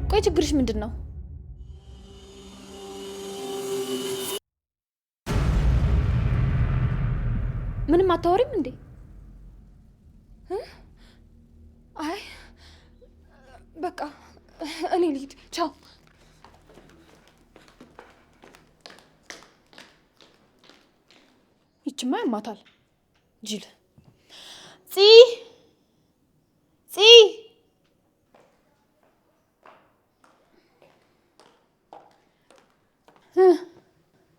ቆይ ችግርሽ ምንድን ነው? ምንም አታወሪም እንዴ? አይ በቃ እኔ ልሂድ። ቻው። ይችማ ያማታል ጅል።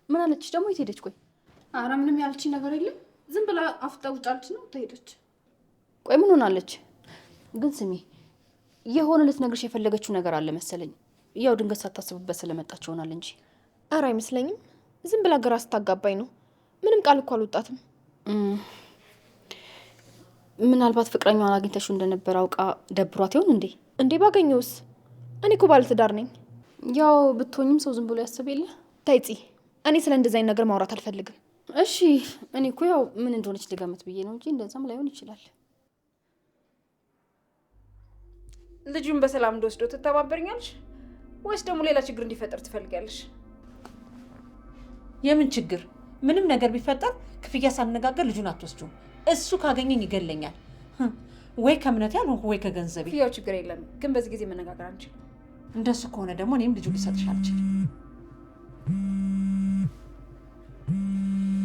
ምን አለች ደግሞ? የት ሄደች? ቆይ ኧረ ምንም ያለችኝ ነገር የለም። ዝም ብላ አፍጣ ውጭ አለች ነው ተሄደች። ቆይ ምን ሆናለች? ግን ስሚ፣ የሆነ ልትነግርሽ የፈለገችው ነገር አለ መሰለኝ። ያው ድንገት ሳታስብበት ስለመጣች ይሆናል እንጂ። ኧረ አይመስለኝም። ዝም ብላ ግራ ስታጋባኝ ነው። ምንም ቃል እኮ አልወጣትም። ምናልባት ፍቅረኛዋን አግኝተሽው እንደነበር አውቃ ደብሯት ይሆን እንዴ? እንዴ ባገኘውስ? እኔ እኮ ባለትዳር ነኝ። ያው ብትሆኝም ሰው ዝም ብሎ ያስብ የለ። ታይጺ፣ እኔ ስለ እንደዛ አይነት ነገር ማውራት አልፈልግም። እሺ፣ እኔ እኮ ያው ምን እንደሆነች ልገምት ብዬ ነው እንጂ እንደዛም ላይሆን ይችላል። ልጁን በሰላም እንደወስዶ ትተባበርኛለሽ ወይስ ደግሞ ሌላ ችግር እንዲፈጠር ትፈልጋለሽ? የምን ችግር? ምንም ነገር ቢፈጠር ክፍያ ሳነጋገር ልጁን አትወስጂውም። እሱ ካገኘኝ ይገለኛል። ወይ ከእምነት ያልሆንኩ ወይ ከገንዘቤ። ያው ችግር የለም ግን በዚህ ጊዜ መነጋገር አንችልም። እንደሱ ከሆነ ደግሞ እኔም ልጁን ልሰጥሽ አልችልም።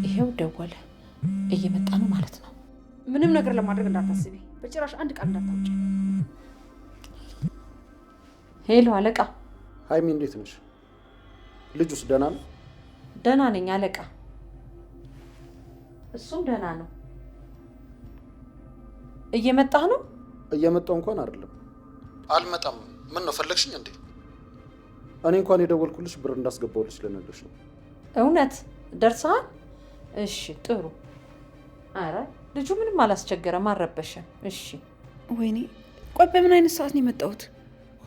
ይሄው ደወለ። እየመጣ ነው ማለት ነው። ምንም ነገር ለማድረግ እንዳታስቢ፣ በጭራሽ አንድ ቃል እንዳታውጪ። ሄሎ አለቃ። ሀይሚ እንዴት ነሽ? ልጁስ ደህና ነው? ደህና ነኝ አለቃ። እሱም ደህና ነው። እየመጣህ ነው? እየመጣሁ እንኳን አይደለም። አልመጣም። ምን ነው ፈለግሽኝ እንዴ? እኔ እንኳን የደወልኩልሽ ብር እንዳስገባውልሽ ልነግርሽ ነው። እውነት ደርሰሃል? እሺ ጥሩ። አረ ልጁ ምንም አላስቸገረም፣ አልረበሸም። እሺ። ወይኔ ቆይ በምን አይነት ሰዓት ነው የመጣሁት?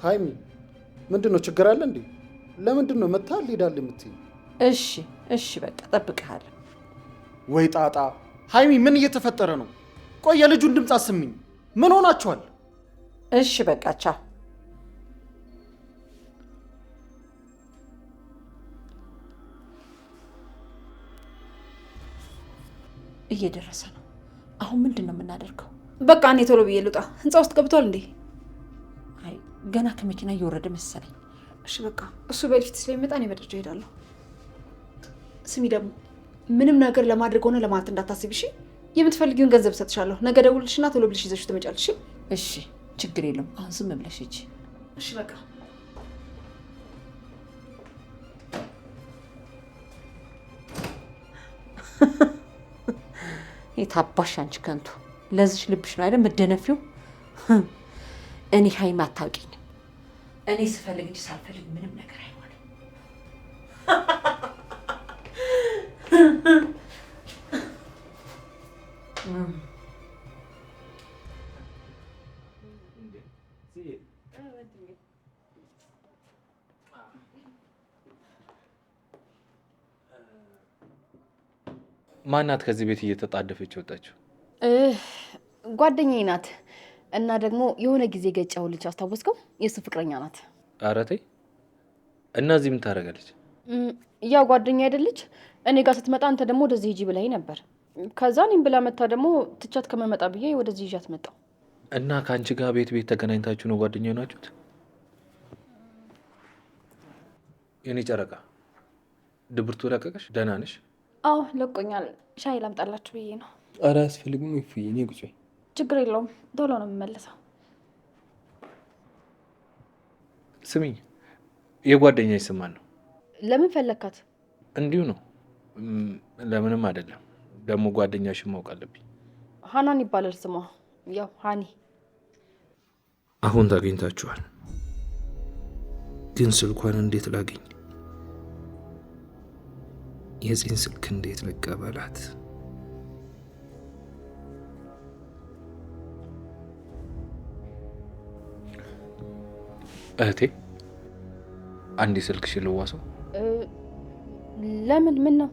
ሀይሚ ምንድን ነው ችግር አለ እንዴ? ለምንድን ነው መታል ሄዳል የምትይ? እሺ እሺ በቃ እጠብቅሃለሁ። ወይ ጣጣ! ሀይሚ ምን እየተፈጠረ ነው? ቆይ የልጁን ድምፅ አስሚኝ። ምን ሆናችኋል? እሺ በቃ ቻው። እየደረሰ ነው። አሁን ምንድን ነው የምናደርገው? በቃ እኔ ቶሎ ብዬ ልውጣ። ህንፃ ውስጥ ገብቷል እንዴ? አይ ገና ከመኪና እየወረደ መሰለኝ። እሺ በቃ እሱ በሊፍት ስለሚመጣ እኔ በደረጃ እሄዳለሁ። ስሚ ደግሞ ምንም ነገር ለማድረግ ሆነ ለማለት እንዳታስቢ እሺ? የምትፈልጊውን ገንዘብ እሰጥሻለሁ። ነገ ደውልልሽና ቶሎ ብለሽ ይዘሽው ትመጫለሽ። እሺ ችግር የለም። አሁን ዝም ብለሽ ሂጂ። እሺ በቃ የታባሽ አንቺ ከንቱ። ለዚች ልብሽ ነው አይደል መደነፊው? እኔ ሀይሚ አታውቂኝም። እኔ ስፈልግ እንጂ ሳልፈልግ ምንም ነገር አይሆንም። ማናት ከዚህ ቤት እየተጣደፈች ወጣችው? ጓደኛዬ ናት። እና ደግሞ የሆነ ጊዜ ገጫው ልጅ አስታወስከው? የሱ ፍቅረኛ ናት። ኧረ ተይ። እና እዚህ ምን ታደርጋለች? ያው ጓደኛ አይደለች? እኔ ጋር ስትመጣ አንተ ደግሞ ወደዚህ ሂጂ ብላኝ ነበር። ከዛ እኔም ብላ መታ ደግሞ ትቻት ከመመጣ ብዬ ወደዚህ ይዣት መጣሁ። እና ከአንቺ ጋር ቤት ተገናኝታችሁ ነው ጓደኛ ናችሁት? የኔ ጨረቃ ድብርቱ ለቀቀሽ? ደህና ነሽ? አዎ ለቆኛል። ሻይ ላምጣላችሁ ብዬ ነው። ኧረ አያስፈልግም። ይፉዬ እኔ ቁጭ በይ። ችግር የለውም ቶሎ ነው የምመለሰው። ስሚኝ፣ የጓደኛዬ ስም ማን ነው? ለምን ፈለግካት? እንዲሁ ነው። ለምንም አይደለም። ደግሞ ጓደኛሽን ማወቅ አለብኝ። ሀናን ይባላል ስሟ። ያው ሀኒ። አሁን ታገኝታችኋል። ግን ስልኳን እንዴት ላገኝ? የዚህን ስልክ እንዴት ልቀበላት? እህቴ አንዴ ስልክሽን ልዋሰው። ለምን? ምን ነው?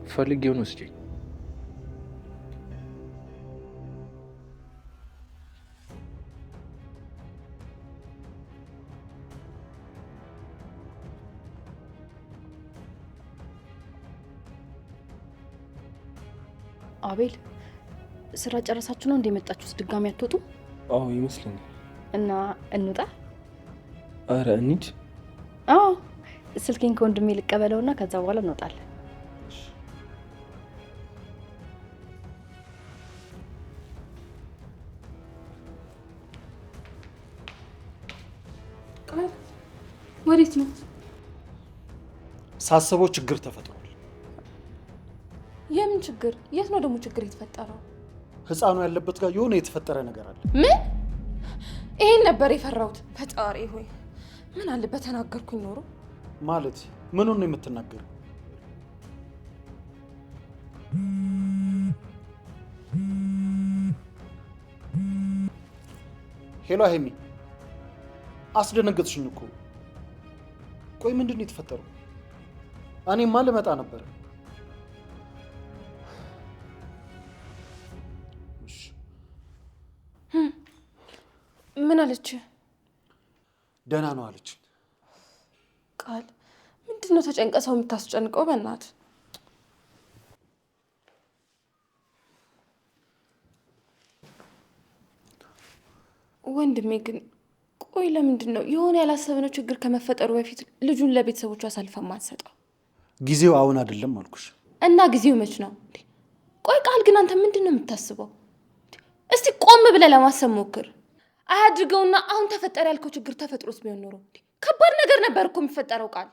ፈልጌው ነው ስጪኝ። አቤል ስራ ጨረሳችሁ ነው እንደ መጣችሁት? ድጋሚ አትወጡም? አዎ ይመስለኛል። እና እንውጣ? አረ እንሂድ። አዎ ስልኬን ከወንድሜ ልቀበለውና ከዛ በኋላ እንወጣለን። ወዴት ነው? ሳስበው ችግር ተፈጥሯል። የምን ችግር? የት ነው ደግሞ ችግር የተፈጠረው? ህፃኑ ያለበት ጋር የሆነ የተፈጠረ ነገር አለ። ምን? ይሄን ነበር የፈራሁት። ፈጣሪ ሆይ ምን አለበት ተናገርኩኝ ኖሮ። ማለት ምኑን ነው የምትናገረው? ሄሎ ሀይሚ፣ አስደነገጥሽኝ እኮ። ቆይ ምንድን ነው የተፈጠረው? እኔማ ልመጣ ነበር። ምን አለች? ደህና ነው አለች። ቃል ምንድን ነው ተጨንቀ ሰው የምታስጨንቀው? በእናት ወንድሜ ግን ቆይ ለምንድን ነው የሆነ ያላሰብነው ችግር ከመፈጠሩ በፊት ልጁን ለቤተሰቦቹ አሳልፈን ማንሰጠው? ጊዜው አሁን አይደለም አልኩሽ። እና ጊዜው መች ነው? ቆይ ቃል ግን አንተ ምንድን ነው የምታስበው? እስቲ ቆም ብለህ ለማሰብ ሞክር። አያድርገውና አሁን ተፈጠረ ያልከው ችግር ተፈጥሮስ ቢሆን ኖሮ ከባድ ነገር ነበር እኮ የሚፈጠረው። ቃል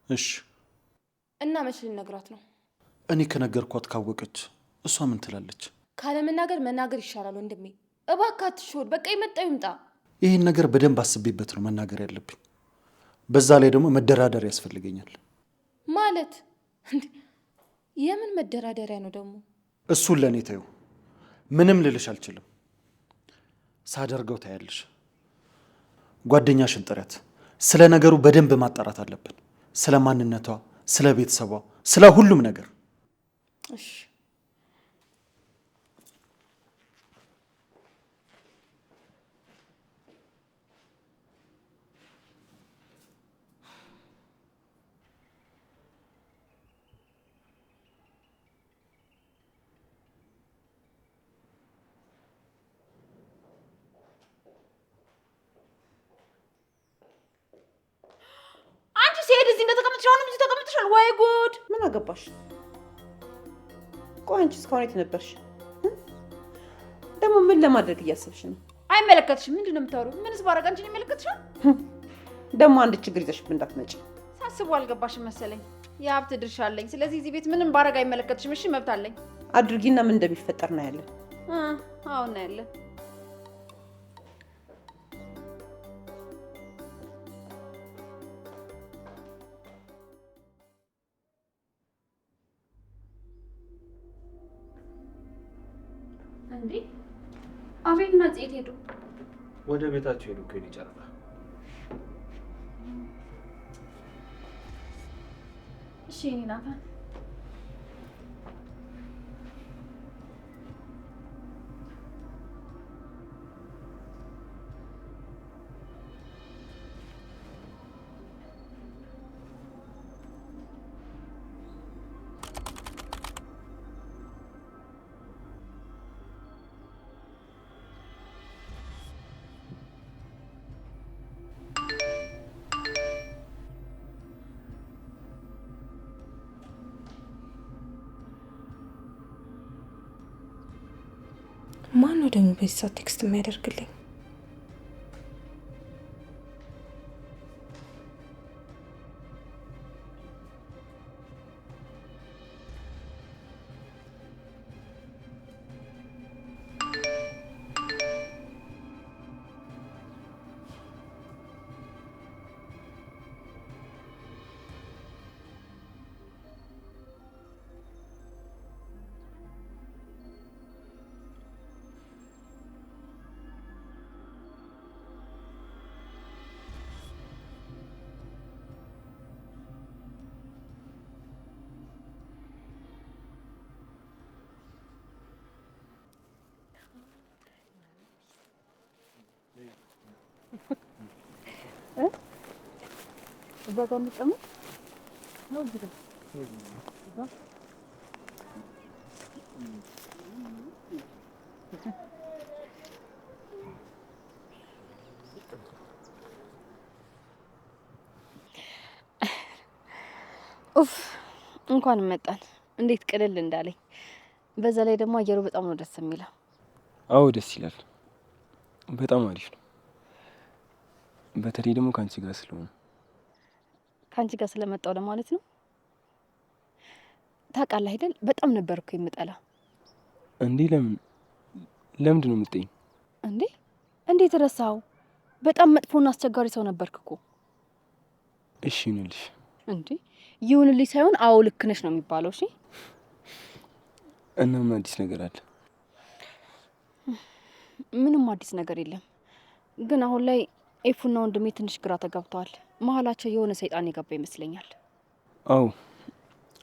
እሺ፣ እና መች ልነግራት ነው? እኔ ከነገርኳት ካወቀች እሷ ምን ትላለች? ካለመናገር መናገር ይሻላል ወንድሜ። እባክህ አትሾድ። በቃ ይመጣው ይምጣ። ይህን ነገር በደንብ አስቤበት ነው መናገር ያለብኝ። በዛ ላይ ደግሞ መደራደር ያስፈልገኛል። ማለት የምን መደራደሪያ ነው ደግሞ? እሱን ለእኔ ተይው። ምንም ልልሽ አልችልም። ሳደርገው ታያለሽ። ጓደኛሽን ጥረት። ስለ ነገሩ በደንብ ማጣራት አለብን። ስለ ማንነቷ፣ ስለ ቤተሰቧ፣ ስለ ሁሉም ነገር። እሺ ሲሄድ እዚህ እንደተቀመጥሽ አሁንም እዚህ ተቀመጥሻል። ወይ ጉድ! ምን አገባሽ? ቆይ አንቺ እስካሁን የት ነበርሽ? ደግሞ ምን ለማድረግ እያሰብሽ ነው? አይመለከትሽም። ምንድን ነው የምታወሪው? ምንስ ባረግ አንቺን ይመለከትሻል? ደግሞ አንድ ችግር ይዘሽብን እንዳትመጪ። ሳስበው አልገባሽም መሰለኝ። የሀብት ድርሻ አለኝ። ስለዚህ እዚህ ቤት ምንም ባረግ አይመለከትሽም። እሺ መብት አለኝ። አድርጊና ምን እንደሚፈጠር ነው ያለን። አሁን ነው ያለን። እንዴ አቤልና ጽሄት ሄዱ? ወደ ቤታቸው ሄዱ። ከኔ ጨረታ እሺ ናታ ማን ነው ደግሞ በዚህ ሰዓት ቴክስት የሚያደርግልኝ? እዛ ጋር እንቀመጥ ነው እዚህ ኡፍ እንኳን መጣን። እንዴት ቅልል እንዳለኝ። በዛ ላይ ደግሞ አየሩ በጣም ነው ደስ የሚለው። አዎ ደስ ይላል። በጣም አሪፍ ነው። በተለይ ደግሞ ካንቺ ጋር ስለሆነ። ካንቺ ጋር ስለመጣው ለማለት ነው። ታውቃለህ አይደል? በጣም ነበርኩ የምጠላ። እንዴ ለምንድን ነው የምትጠይኝ? እንዴ እንዴት ረሳው? በጣም መጥፎና አስቸጋሪ ሰው ነበርክ እኮ። እሺ ይሁንልሽ። እንዴ ይሁንልሽ ሳይሆን አዎ ልክ ነሽ ነው የሚባለው። እሺ እና ምን አዲስ ነገር አለ? ምንም አዲስ ነገር የለም። ግን አሁን ላይ ኤፉና ወንድሜ ትንሽ ግራ ተጋብተዋል። መሀላቸው የሆነ ሰይጣን የገባ ይመስለኛል። አዎ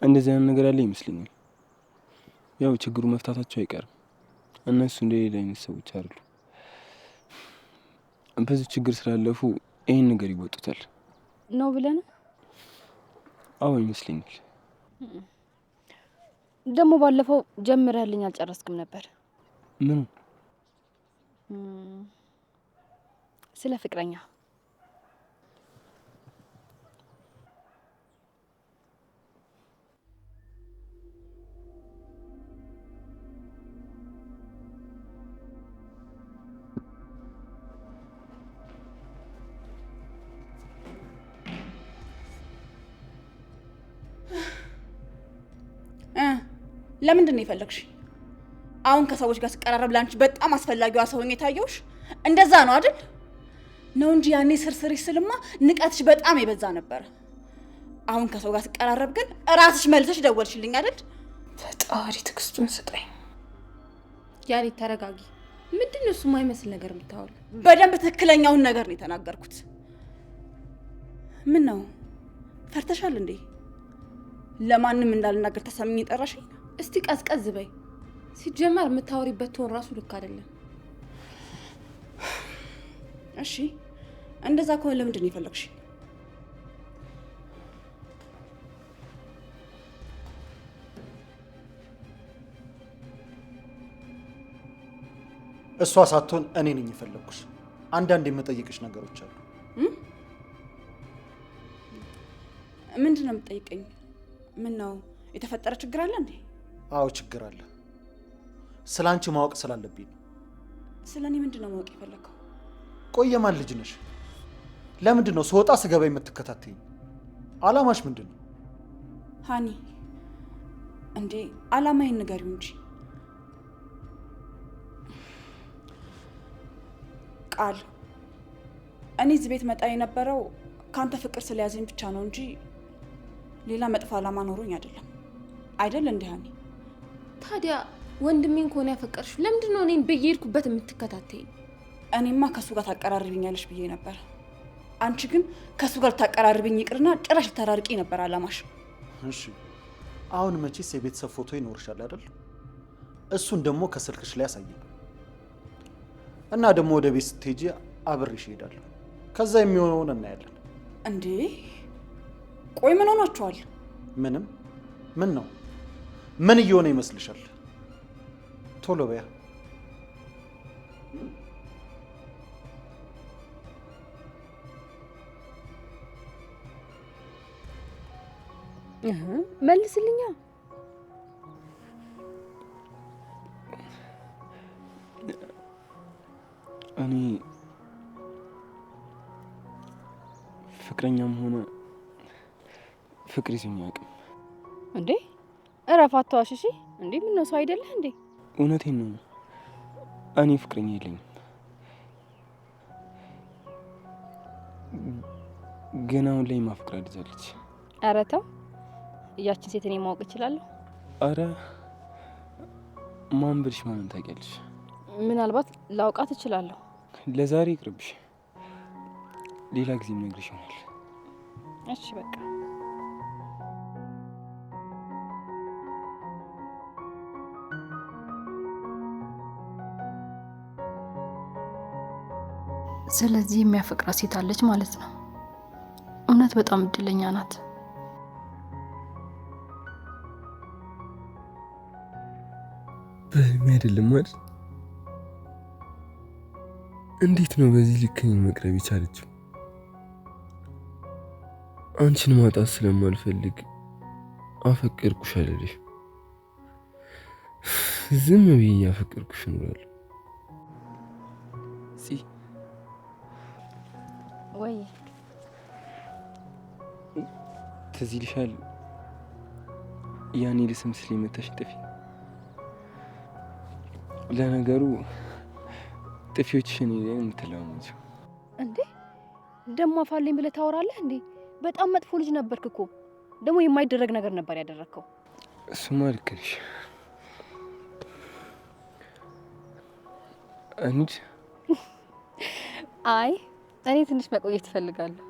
እንደዚህ አይነት ነገር ያለ ይመስለኛል። ያው ችግሩ መፍታታቸው አይቀርም። እነሱ እንደሌላ አይነት ሰዎች አይደሉ። ብዙ ችግር ስላለፉ ይሄን ነገር ይወጡታል ነው ብለን? አዎ ይመስለኛል። ደግሞ ባለፈው ጀምረህልኝ አልጨረስክም ነበር። ምን? ስለ ፍቅረኛ። ለምንድን ነው የፈለግሽ? አሁን ከሰዎች ጋር ስቀራረብ ላንቺ በጣም አስፈላጊዋ ሰው ሆኜ የታየውሽ እንደዛ ነው አይደል? ነው እንጂ ያኔ ስርስርሽ ስልማ ንቀትሽ በጣም የበዛ ነበር። አሁን ከሰው ጋር ስቀራረብ ግን ራስሽ መልሰሽ ደወልሽልኝ አይደል? ፈጣሪ ትዕግስቱን ስጠኝ። ያኔ ተረጋጊ። ምንድን ነው እሱ የማይመስል ነገር የምታወሪው? በደንብ ትክክለኛውን ነገር ነው የተናገርኩት። ምን ነው ፈርተሻል እንዴ? ለማንም እንዳልናገር ተሰምኝ ጠራሽኝ? እስቲ ቀዝቀዝ በይ። ሲጀመር የምታወሪበት ቶን ራሱ ልክ አይደለም። እሺ እንደዛ ከሆነ ለምንድን ነው የፈለግሽ? እሷ ሳትሆን እኔ ነኝ የፈለግኩሽ። አንዳንድ የምጠይቅሽ ነገሮች አሉ። ምንድን ነው የምትጠይቀኝ? ምን ነው የተፈጠረ ችግር አለ እንዴ? አዎ ችግር አለ። ስለ አንቺ ማወቅ ስላለብኝ ነው። ስለ እኔ ምንድን ነው ማወቅ የፈለግከው? ቆየማን ልጅ ነሽ? ለምንድን ነው ስወጣ ስገባ የምትከታተይኝ? አላማሽ ምንድን ነው? ሃኒ እንዴ አላማዬን ንገሪው እንጂ። ቃል እኔ እዚህ ቤት መጣ የነበረው ካንተ ፍቅር ስለያዘኝ ብቻ ነው እንጂ ሌላ መጥፎ አላማ ኖሮኝ አይደለም። አይደል እንዴ ሃኒ? ታዲያ ወንድሜን ከሆነ ያፈቀርሽ ለምንድን ነው እኔን በየሄድኩበት የምትከታተይኝ? እኔማ ከሱ ጋር ታቀራርብኛለሽ ብዬ ነበር። አንቺ ግን ከሱ ጋር ታቀራርብኝ ይቅርና ጭራሽ ተራርቂ ነበር አላማሽ። እሺ አሁን መቼስ የቤተሰብ ፎቶ ይኖርሻል አይደል? እሱን ደግሞ ከስልክሽ ላይ ያሳየኝ እና ደግሞ ወደ ቤት ስትሄጂ አብሬሽ እሄዳለሁ። ከዛ የሚሆነውን እናያለን። እንዴ ቆይ ምን ሆናችኋል? ምንም። ምን ነው? ምን እየሆነ ይመስልሻል? ቶሎ በያ። መልስልኛ። እኔ ፍቅረኛም ሆነ ፍቅር ይዞኝ አያውቅም። እንዴ እረፍ፣ አትዋሽ እሺ። እንዴ ምን ነው ሰው አይደለህ እንዴ? እውነቴን ነው። እኔ ፍቅረኛ የለኝም። ግን አሁን ላይ ማፍቅር አድዛለች። ኧረ ተው፣ እያችን ሴት እኔ ማወቅ እችላለሁ? አረ ማን ብልሽ ማንን ታውቂያለሽ? ምናልባት ላውቃት እችላለሁ። ለዛሬ ይቅርብሽ፣ ሌላ ጊዜ ነግርሽ ይሆናል። እሺ በቃ። ስለዚህ የሚያፈቅራት ሴት አለች ማለት ነው። እውነት በጣም እድለኛ ናት። በህልሜ አይደለም አይደል? እንዴት ነው በዚህ ልክ እኔን መቅረብ የቻለችው? አንቺን ማጣት ስለማልፈልግ አፈቀርኩሽ አልልሽ። ዝም ብዬ እያፈቀርኩሽ እኖራለሁ። ወይ ትዝ ይልሻል ያኔ ልስም ስል የመታሽ ጥፊ? ለነገሩ ጥፊዎችሽን የምትለማመጪው እንዴ? ደሞ አፋለኝ ብለህ ታወራለህ እንዴ? በጣም መጥፎ ልጅ ነበርክ እኮ። ደግሞ የማይደረግ ነገር ነበር ያደረግከው። እሱማ ልክ ነሽ። እንሂድ። አይ እኔ ትንሽ መቆየት እፈልጋለሁ።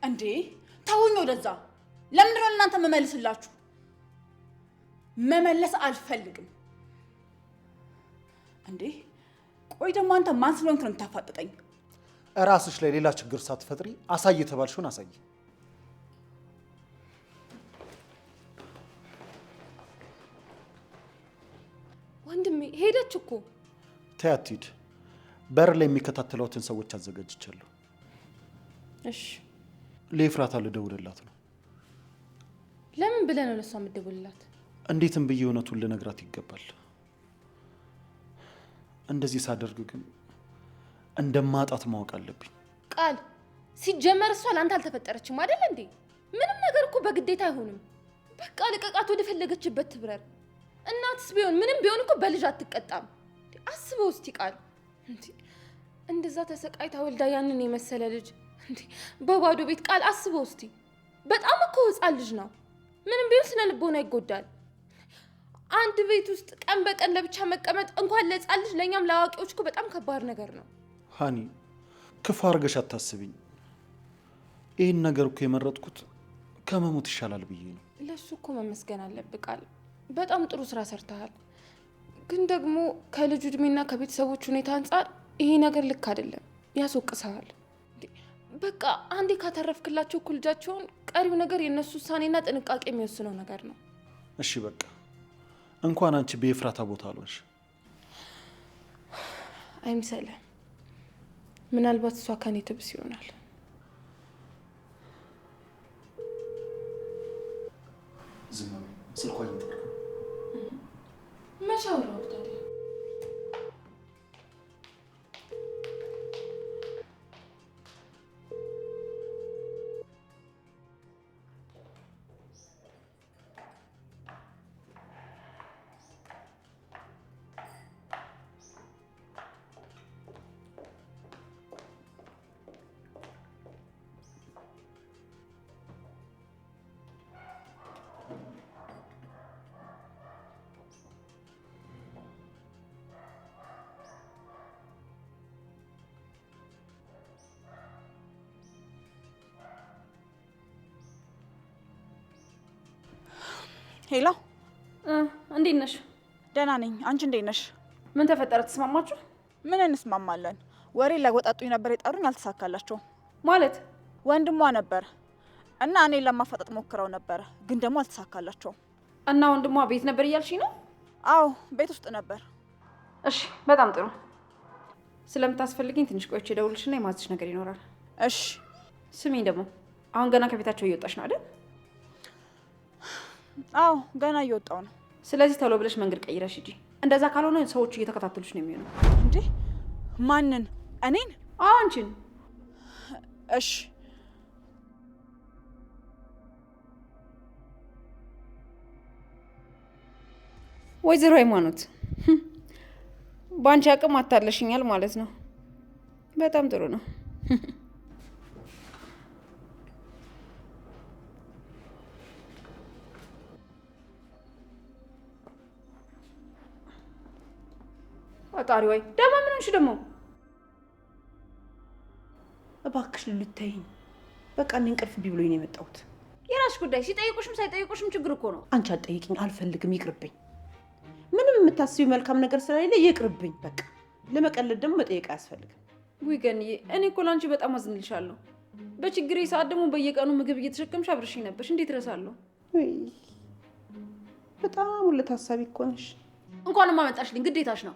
እንዴ ታውኝ ወደዛ። ለምን ነው እናንተ መመልስላችሁ? መመለስ አልፈልግም። እንዴ ቆይ ደግሞ አንተ ማን ስለሆንክ ነው የምታፋጥጠኝ? እራስሽ ላይ ሌላ ችግር ሳትፈጥሪ አሳይ የተባልሽውን አሳይ። ወንድሜ ሄደች እኮ። ተይ አትሂድ። በር ላይ የሚከታተሏትን ሰዎች አዘጋጅቻለሁ። እሺ ለኤፍራታ ልደውልላት ነው። ለምን ብለህ ነው ለሷ የምትደውልላት? እንዴትም ብዬ እውነቱን ልነግራት ይገባል። እንደዚህ ሳደርግ ግን እንደማጣት ማወቅ አለብኝ። ቃል ሲጀመር እሷ ለአንተ አልተፈጠረችም አይደል እንዴ? ምንም ነገር እኮ በግዴታ አይሆንም። በቃ ልቀቃት፣ ወደ ፈለገችበት ትብረር። እናትስ ቢሆን ምንም ቢሆን እኮ በልጅ አትቀጣም። አስበው እስቲ ቃል እንደዛ ተሰቃይታ ወልዳ ያንን የመሰለ ልጅ እንዴ በባዶ ቤት። ቃል አስበው እስቲ። በጣም እኮ ህፃን ልጅ ነው። ምንም ቢሆን ስነ ልቦና ይጎዳል። አንድ ቤት ውስጥ ቀን በቀን ለብቻ መቀመጥ እንኳን ለህፃን ልጅ ለኛም ለአዋቂዎች እኮ በጣም ከባድ ነገር ነው። ሃኒ ክፉ አድርገሽ አታስብኝ። ይህን ነገር እኮ የመረጥኩት ከመሞት ይሻላል ብዬ ነው። ለሱ እኮ መመስገን አለብህ ቃል። በጣም ጥሩ ስራ ሰርተሃል። ግን ደግሞ ከልጁ እድሜና ከቤተሰቦች ሁኔታ አንጻር ይሄ ነገር ልክ አይደለም፣ ያስወቅሰሃል። በቃ አንዴ ካተረፍክላቸው እኮ ልጃቸውን ቀሪው ነገር የእነሱ ውሳኔና ጥንቃቄ የሚወስነው ነገር ነው። እሺ በቃ እንኳን አንቺ በኤፍራታ ቦታ አልሆንሽ። አይምሰልህ። ምናልባት እሷ ከኔ ትብስ ይሆናል። ዝም በይ፣ ስልኳ እየጠራ ነው። መቼ አወራሁት ታዲያ? ሄሎ እንዴት ነሽ? ደህና ነኝ። አንቺ እንዴት ነሽ? ምን ተፈጠረ? ተስማማችሁ? ምን እንስማማለን? ወሬ ሊያወጣጡኝ ነበር የጠሩኝ፣ አልተሳካላቸውም። ማለት ወንድሟ ነበር እና እኔን ለማፋጠጥ ሞክረው ነበር፣ ግን ደግሞ አልተሳካላቸውም። እና ወንድሟ ቤት ነበር እያልሽኝ ነው? አዎ ቤት ውስጥ ነበር። እሺ በጣም ጥሩ። ስለምታስፈልግኝ ትንሽ ቆይቼ እደውልልሽና የማዝሽ ነገር ይኖራል። እሺ ስሚኝ፣ ደግሞ አሁን ገና ከቤታቸው እየወጣሽ ነው አይደል? አዎ ገና እየወጣው ነው። ስለዚህ ቶሎ ብለሽ መንገድ ቀይረሽ ሂጂ። እንደዛ ካልሆነ ሰዎቹ እየተከታተሉሽ ነው የሚሆነው። እንዴ ማንን? እኔን? አዎ አንቺን። እሺ ወይዘሮ ሃይማኖት በአንቺ አቅም አታለሽኛል ማለት ነው። በጣም ጥሩ ነው። ፈጣሪ ወይ ደግሞ ምን ሆንሽ ደግሞ? እባክሽ ልልታይኝ። በቃ እኔ እንቅልፍ እምቢ ብሎኝ ነው የመጣሁት። የራስሽ ጉዳይ። ሲጠይቁሽም ሳይጠይቁሽም ችግር እኮ ነው። አንቺ አትጠይቂኝ፣ አልፈልግም፣ ይቅርብኝ። ምንም የምታስቢው መልካም ነገር ስለሌለ ይቅርብኝ። በቃ ለመቀለድ ደግሞ መጠየቅ አያስፈልግም። ውይ ገንዬ፣ እኔ እኮ ላንቺ በጣም አዝንልሻለሁ። በችግሬ ሰዓት ደግሞ በየቀኑ ምግብ እየተሸከምሽ አብረሽኝ ነበርሽ። እንዴት እረሳለሁ? ወይ በጣም ሁለት ሀሳቢ እኮ ነሽ። እንኳንም አመጣሽልኝ፣ ግዴታሽ ነው።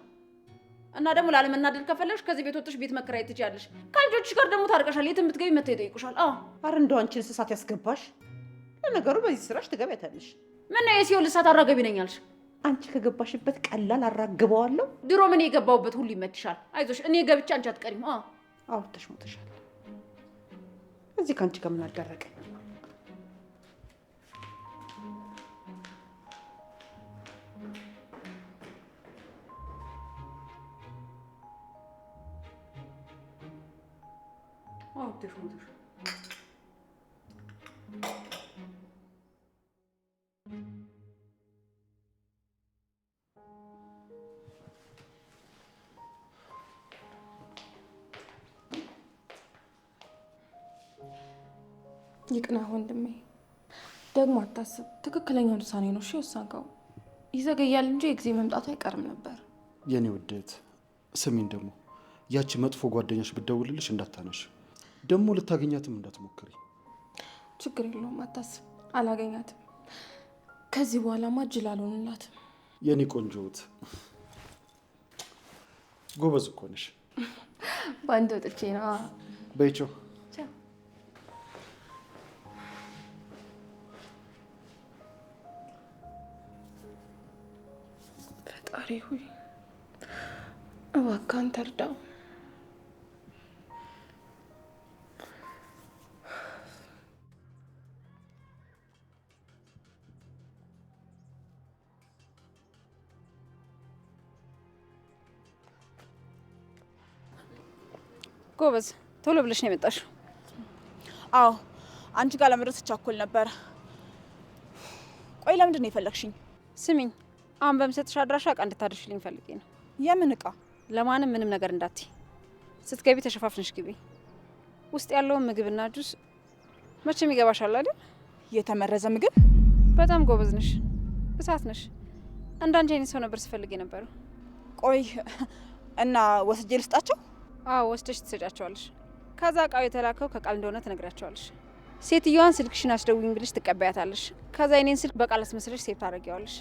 እና ደግሞ ላለመናደድ ከፈለግሽ ከዚህ ቤት ወጥተሽ ቤት መከራየት ትችያለሽ። ከልጆችሽ ጋር ደግሞ ታርቀሻል። የትም ብትገቢ መተው ይጠይቁሻል። አዎ አረ እንደው አንቺን እንስሳት ያስገባሽ። ለነገሩ በዚህ ስራሽ ትገቢያታለሽ። ምን ነው የሲኦል እሳት አራገቢ ነኝ አልሽ? አንቺ ከገባሽበት ቀላል አራግበዋለሁ። ድሮ ምን የገባሁበት ሁሉ ይመችሻል። አይዞሽ፣ እኔ ገብቼ አንቺ አትቀሪም። አውርተሽ ሞተሻል። እዚህ ከአንቺ ጋር ምን አደረገኝ? አውርተሽ ሞተሻል። ይቅና ወንድሜ፣ ደግሞ አታስብ። ትክክለኛውን ውሳኔ ነው እሺ የወሰንከው። ይዘገያል እንጂ የጊዜ መምጣቱ አይቀርም ነበር። የኔ ውዴት ስሚኝ፣ ደግሞ ያቺ መጥፎ ጓደኛሽ ብትደውልልሽ እንዳታነሽ፣ ደግሞ ልታገኛትም እንዳትሞክሪ። ችግር የለውም አታስብ፣ አላገኛትም። ከዚህ በኋላማ እጅ አልሆንላትም። የኔ ቆንጆት ጎበዝ እኮ ነሽ። በአንድ ወጥቼ ነው በይቸው። ፈጣሪ ሆይ እባክህ አንተ እርዳው። ጎበዝ፣ ቶሎ ብለሽ ነው የመጣሽው። አዎ አንቺ ጋር ለመድረስ ቻኮል ነበር። ቆይ ለምንድን ነው የፈለግሽኝ? ስሚኝ፣ አሁን በምሰጥሽ አድራሻ እቃ እንድታደርሽልኝ ፈልጌ ነው። የምን እቃ? ለማንም ምንም ነገር እንዳትይ። ስትገቢ ተሸፋፍነሽ ግቢ። ውስጥ ያለውን ምግብና ጁስ መቼም ይገባሻል አይደል? የተመረዘ ምግብ? በጣም ጎበዝ ነሽ፣ እሳት ነሽ። እንዳንቺ አይነት ሰው ነበር ስፈልግ የነበረው። ቆይ እና ወስጄ ልስጣቸው? አዎ ወስደሽ ትሰጫቸዋለሽ። ከዛ እቃው የተላከው ከቃል እንደሆነ ትነግራቸዋለሽ። ሴትዮዋን ስልክሽን አስደውኝ ብለሽ ትቀበያታለሽ። ከዛ የኔን ስልክ በቃል አስመስለሽ ሴቭ ታደርጊዋለሽ።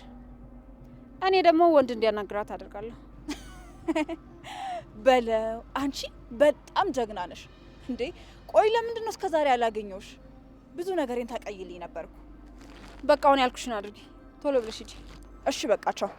እኔ ደግሞ ወንድ እንዲያናግራት አደርጋለሁ። በለው አንቺ በጣም ጀግና ነሽ እንዴ! ቆይ ለምንድን ነው እስከዛሬ ያላገኘሁሽ? ብዙ ነገሬን ታቀይልኝ ነበርኩ። በቃ አሁን ያልኩሽን አድርጊ፣ ቶሎ ብለሽ ሂጂ። እሺ በቃ ቻው።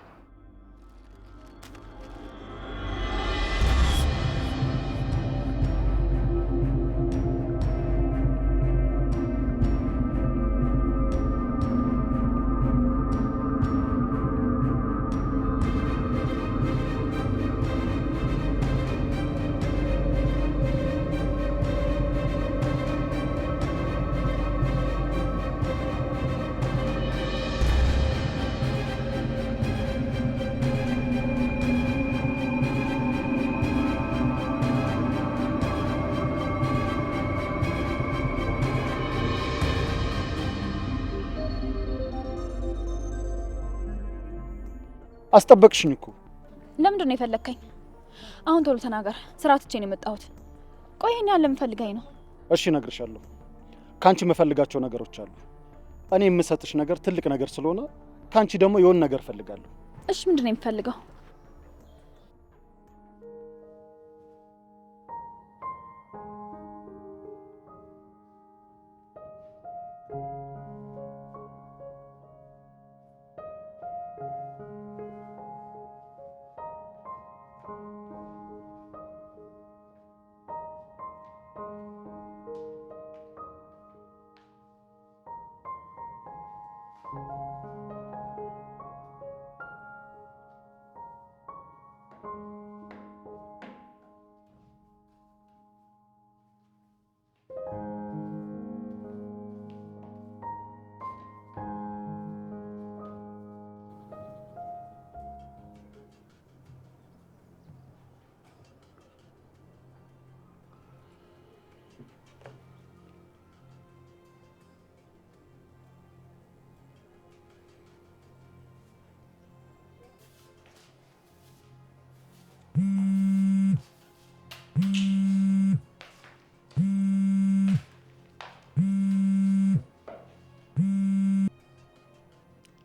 አስጠበቅሽኝ እኮ። ለምንድን ነው የፈለግከኝ? አሁን ቶሎ ተናገር። ስራ ትቼ ነው የመጣሁት። ቆይ ይሄን ያህል ለምን ፈልገኝ ነው? እሺ እነግርሻለሁ። ከአንቺ የምፈልጋቸው ነገሮች አሉ። እኔ የምሰጥሽ ነገር ትልቅ ነገር ስለሆነ ከአንቺ ደግሞ የሆነ ነገር እፈልጋለሁ። እሺ ምንድን ነው የምፈልገው?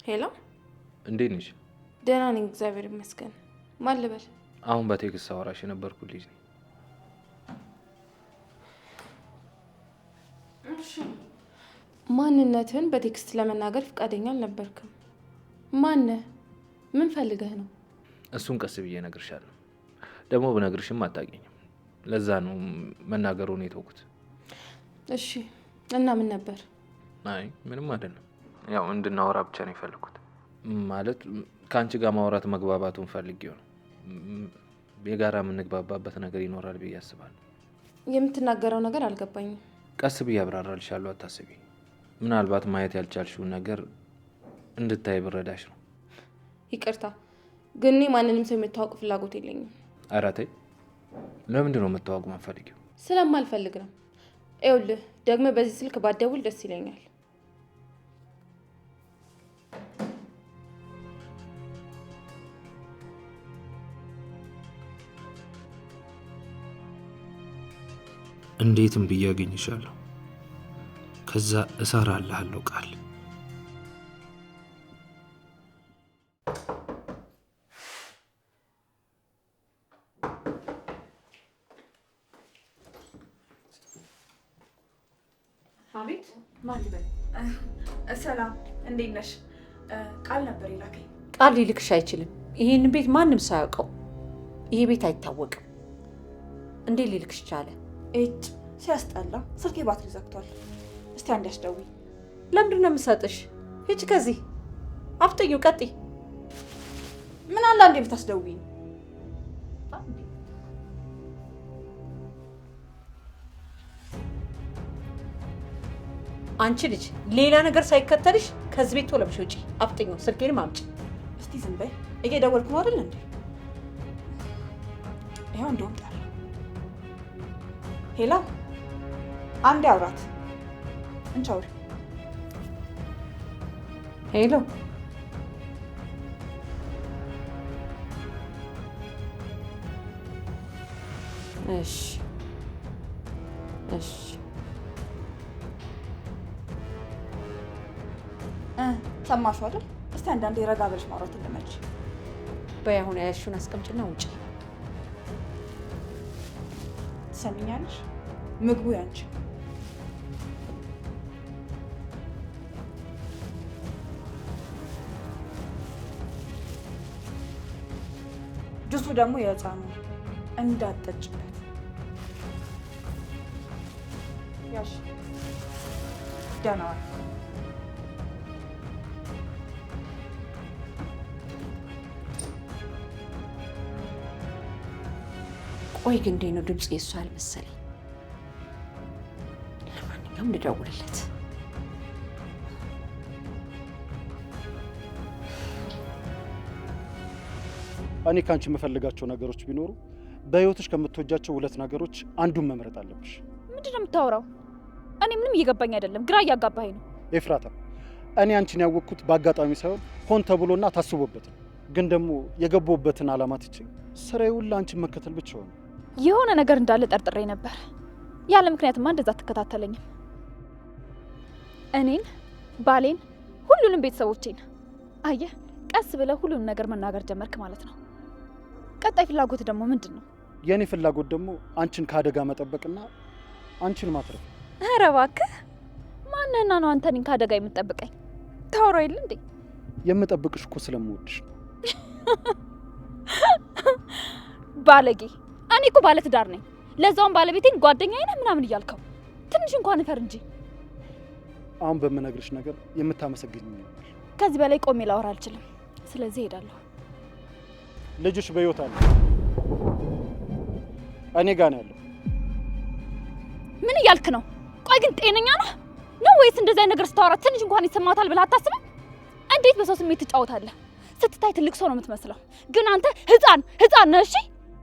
ሄሎ፣ እንዴት ነሽ? ደህና ነኝ እግዚአብሔር ይመስገን። ማን ልበል? አሁን በቴክስት አወራሽ የነበርኩ ልጅ ነኝ። ማንነትህን በቴክስት ለመናገር ፈቃደኛ አልነበርክም። ማነህ? ምን ፈልገህ ነው? እሱን ቀስ ብዬ እነግርሻለሁ። ደግሞ ብነግርሽም አታውቂኝም። ለዛ ነው መናገሩን የተውኩት። እሺ፣ እና ምን ነበር? አይ ምንም አይደለም። ያው እንድናወራ ብቻ ነው የፈለኩት። ማለት ከአንቺ ጋር ማውራት መግባባቱን ፈልጌው ነው። የጋራ የምንግባባበት ነገር ይኖራል ብዬ አስባለሁ። የምትናገረው ነገር አልገባኝም። ቀስ ብዬ አብራራልሻለሁ፣ አታስቢ። ምናልባት ማየት ያልቻልሽውን ነገር እንድታይ ብረዳሽ ነው። ይቅርታ ግን እኔ ማንንም ሰው የምታወቅ ፍላጎት የለኝም። ኧረ ተይ። ለምንድን ነው የምታወቅ ማፈልጊው? ስለማልፈልግ ነው። ይኸውልህ ደግሞ በዚህ ስልክ ባትደውል ደስ ይለኛል። እንዴትም ብዬ አገኝሻለሁ። ከዛ እሰራልሃለሁ ቃል። አቤት። ማን ልበል? ሰላም፣ እንዴት ነሽ? ቃል ነበር የላከኝ። ቃል ሊልክሽ አይችልም። ይህን ቤት ማንም ሳያውቀው፣ ይሄ ቤት አይታወቅም። እንዴት ሊልክሽ ቻለ? እጭ ሲያስጠላ። ስልኬ ባትሪ ዘግቷል። እስቲ አንድ ያስደውይ። ለምንድን ነው የምሰጥሽ? ሂጂ ከዚህ አፍጥኙ። ቀጥይ። ምን አለ አንዴ ብታስደውይ። አንቺ ልጅ ሌላ ነገር ሳይከተልሽ ከዚህ ቤት ቶሎ ብለሽ ውጪ። አፍጥኙ። ስልኬንም አምጪ። እስቲ ዝም በይ። እየደወልኩ ነው አይደል እንዴ? ይኸው እንደውም ጠራ። ሄሎ፣ አንዴ አውራት። እንቺ አውሪ። ሄሎ፣ እሺ እሺ። ሰማሽው አይደል? እስቲ አንዳንዴ ረጋ ብለሽ ማውራት እንደመች። በይ አሁን ያያሽውን አስቀምጭና ውጪ። ትሰሚኛለሽ? ምግቡ ያንቺ። ጁሱ ደግሞ የህፃኑ እንዳትጠጭበት። ያሽ ደህና ዋል። ቆይ ግን እንዴት ነው ድምጽ የእሱ አልመሰለኝ። ለማንኛውም ልደውልለት። እኔ ካንቺ የምፈልጋቸው ነገሮች ቢኖሩ በህይወትሽ ከምትወጃቸው ሁለት ነገሮች አንዱን መምረጥ አለብሽ። ምንድን ነው የምታወራው? እኔ ምንም እየገባኝ አይደለም። ግራ እያጋባኝ ነው። ኤፍራታ፣ እኔ አንቺን ያወቅኩት በአጋጣሚ ሳይሆን ሆን ተብሎና ታስቦበት ነው። ግን ደግሞ የገባሁበትን ዓላማ ትቼ ስራዬ ሁሉ አንቺን መከተል ብቻ ሆነ። የሆነ ነገር እንዳለ ጠርጥሬ ነበር። ያለ ምክንያትማ እንደዛ አትከታተለኝም። እኔን፣ ባሌን፣ ሁሉንም ቤተሰቦቼን አየህ። ቀስ ብለህ ሁሉንም ነገር መናገር ጀመርክ ማለት ነው። ቀጣይ ፍላጎት ደግሞ ምንድን ነው? የእኔ ፍላጎት ደግሞ አንቺን ከአደጋ መጠበቅና አንቺን ማትረፍ። ኧረ እባክህ ማንህና ነው አንተ እኔን ከአደጋ የምትጠብቀኝ? ታወራ የለ እንዴ? የምጠብቅሽ እኮ ስለምወድሽ ነው። ባለጌ! እኔ እኮ ባለትዳር ነኝ። ለዛውም ባለቤቴን ጓደኛዬ ነህ ምናምን እያልከው ትንሽ እንኳን እፈር እንጂ። አሁን በምነግርሽ ነገር የምታመሰግኝ ይሆናል። ከዚህ በላይ ቆሜ ላወራ አልችልም። ስለዚህ እሄዳለሁ። ልጅሽ በሕይወት አለ፣ እኔ ጋር ነው ያለው። ምን እያልክ ነው? ቆይ ግን ጤነኛ ነው ወይስ እንደዚህ አይነት ነገር ስታወራ ትንሽ እንኳን ይሰማታል ብለህ አታስብም? እንዴት በሰው ስሜት ትጫወታለህ? ስትታይ ትልቅ ሰው ነው የምትመስለው፣ ግን አንተ ህፃን ነህ። እሺ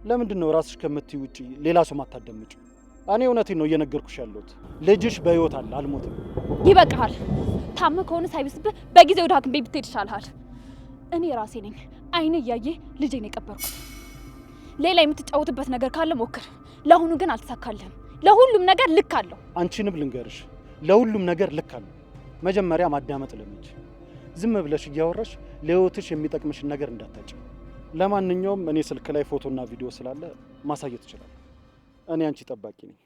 ለምንድን ነው ራስሽ ከምትይ ውጪ ሌላ ሰው ማታደምጪው? እኔ እውነቴን ነው እየነገርኩሽ ያለሁት። ልጅሽ በሕይወት አለ፣ አልሞትም። ይበቃሃል። ታመህ ከሆነ ሳይብስብህ በጊዜ ወደ ሐኪም ቤት ብትሄድ ይሻልሃል። እኔ ራሴ ነኝ አይኔ እያየ ልጄን የቀበርኩት። ሌላ የምትጫወትበት ነገር ካለ ሞክር። ለአሁኑ ግን አልተሳካልህም። ለሁሉም ነገር ልክ አለው። አንቺንም ልንገርሽ፣ ለሁሉም ነገር ልክ አለው። መጀመሪያ ማዳመጥ ለምጂ። ዝም ብለሽ እያወራሽ ለህይወትሽ የሚጠቅምሽን ነገር እንዳታጭ። ለማንኛውም እኔ ስልክ ላይ ፎቶና ቪዲዮ ስላለ ማሳየት እችላለሁ። እኔ አንቺ ጠባቂ ነኝ።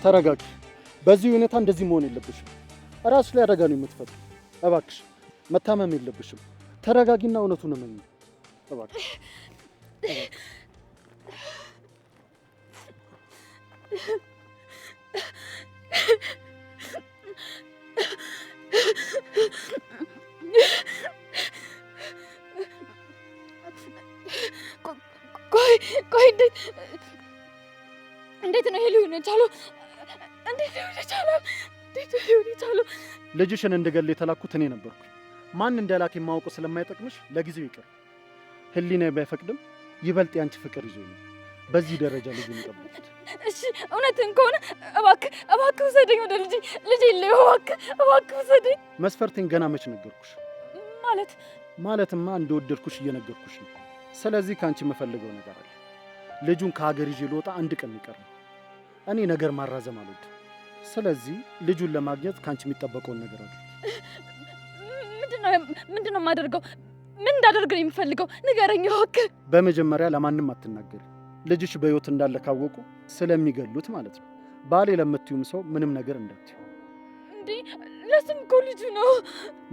ተረጋጊ። በዚህ ሁኔታ እንደዚህ መሆን የለብሽም። ራስሽ ላይ አደጋ ነው የምትፈጥሩ። እባክሽ መታመም የለብሽም። ተረጋጊና እውነቱን እመኚ እባክሽ። ቆይ እንዴት ነው ይሄ ሊሆን የቻለው? እንዴት ሊሆን የቻለው? ልጅሽን እንድገል የተላኩት እኔ ነበርኩ። ማን እንደላክ የማውቁ ስለማይጠቅምሽ ለጊዜው ይቅር። ህሊና ባይፈቅድም ይበልጥ ያንቺ ፍቅር ይዞኝ ነው በዚህ ደረጃ ልጅን የጠበቁት። እሺ እውነትን ከሆነ እባክህ ውሰደኝ ወደ ልጄ ላይ እባክህ ውሰደኝ። መስፈርቴን ገና መች ነገርኩሽ? ማለትማ እንደወደድኩሽ እየነገርኩሽ ነው። ስለዚህ ካንቺ የምፈልገው ነገር አለ። ልጁን ከሀገር ይዤ ልወጣ አንድ ቀን ይቀር። እኔ ነገር ማራዘም አልወድም። ስለዚህ ልጁን ለማግኘት ካንቺ የሚጠበቀውን ነገር አለ። ምንድነው የማደርገው? ምን እንዳደርግ ነው የምፈልገው? ንገረኝ እባክህ። በመጀመሪያ ለማንም አትናገሪ። ልጅሽ በህይወት እንዳለ ካወቁ ስለሚገሉት ማለት ነው። ባሌ ለምትዩም ሰው ምንም ነገር እንዳትዩ። እንዴ ለስም እኮ ልጁ ነው።